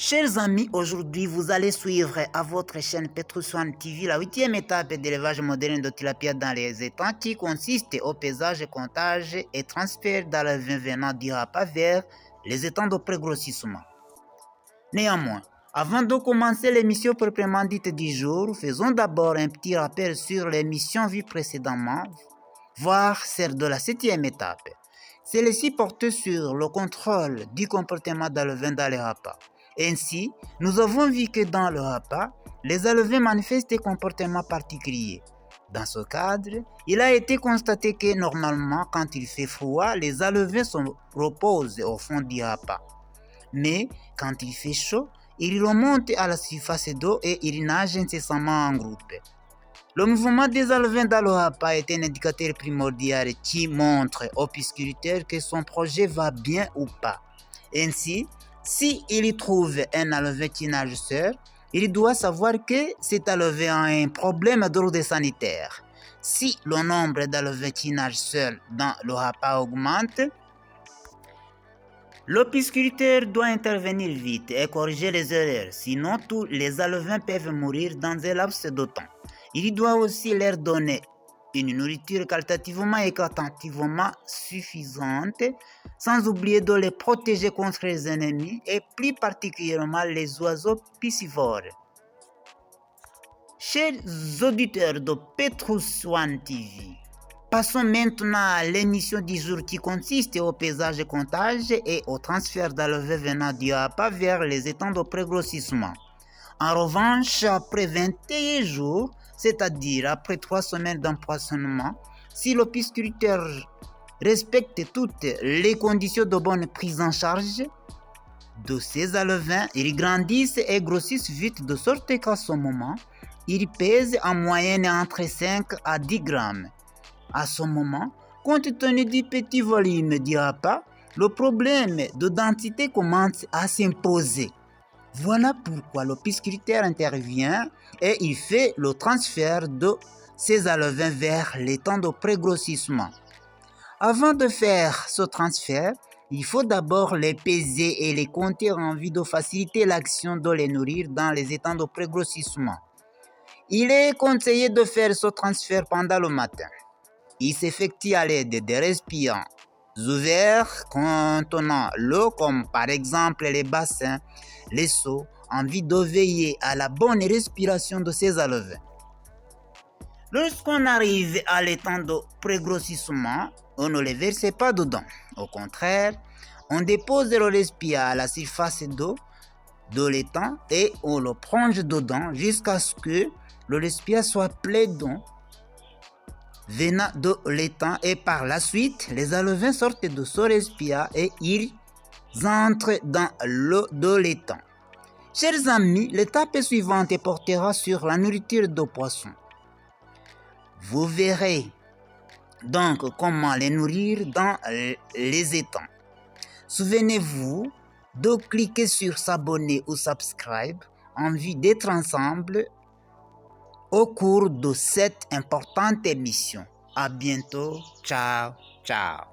Chers amis, aujourd'hui vous allez suivre à votre chaîne Petrus One TV la 8e étape d'élevage moderne de tilapia dans les étangs qui consiste au pesage, comptage et transfert d'alevins venant du Hapa vers les étangs de pré-grossissement. Néanmoins, avant de commencer l'émission proprement dite du jour, faisons d'abord un petit rappel sur l'émission vue précédemment, voire celle de la 7e étape. Celle-ci portait sur le contrôle du comportement d'alevins dans les Hapa. Ainsi, nous avons vu que dans le Hapa, les alevins manifestent des comportements particuliers. Dans ce cadre, il a été constaté que normalement, quand il fait froid, les alevins se reposent au fond du Hapa. Mais quand il fait chaud, ils remontent à la surface d'eau et ils nagent incessamment en groupe. Le mouvement des alevins dans le Hapa est un indicateur primordial qui montre au pisciculteur que son projet va bien ou pas. Ainsi, si il trouve un alevin qui nage seul, il doit savoir que cet alevin a un problème d'ordre sanitaire. Si le nombre d'alevins qui nagent seuls dans le Hapa augmente, le pisciculteur doit intervenir vite et corriger les erreurs, sinon tous les alevins peuvent mourir dans un laps de temps. Il doit aussi leur donner une nourriture qualitativement et quantitativement suffisante, sans oublier de les protéger contre les ennemis et plus particulièrement les oiseaux piscivores. Chers auditeurs de Petrus One TV, passons maintenant à l'émission du jour qui consiste au pesage et comptage et au transfert d'alevins venant du Hapa vers les étangs de pré-grossissement. En revanche, après 21 jours, c'est-à-dire après 3 semaines d'empoisonnement, si le pisciculteur respecte toutes les conditions de bonne prise en charge de ces alevins, ils grandissent et grossissent vite de sorte qu'à ce moment, ils pèsent en moyenne entre 5 à 10 grammes. À ce moment, compte tenu du petit volume du Hapa, le problème de densité commence à s'imposer. Voilà pourquoi le pisciculteur intervient et il fait le transfert de ces alevins vers l'étang de pré-grossissement. Avant de faire ce transfert, il faut d'abord les peser et les compter en vue de faciliter l'action de les nourrir dans les étangs de pré-grossissement. Il est conseillé de faire ce transfert pendant le matin. Il s'effectue à l'aide des récipients ouverts contenant l'eau comme par exemple les bassins, les seaux, en vue de veiller à la bonne respiration de ces alevins. Lorsqu'on arrive à l'étang de pré-grossissement, on ne les verse pas dedans. Au contraire, on dépose le récipient à la surface d'eau de l'étang et on le plonge dedans jusqu'à ce que le récipient soit plein d'eau venant de l'étang et par la suite, les alevins sortent de ce récipient et ils entrent dans l'eau de l'étang. Chers amis, l'étape suivante portera sur la nourriture de poissons. Vous verrez donc comment les nourrir dans les étangs. Souvenez-vous de cliquer sur s'abonner ou subscribe en vue d'être ensemble au cours de cette importante émission. À bientôt. Ciao, ciao.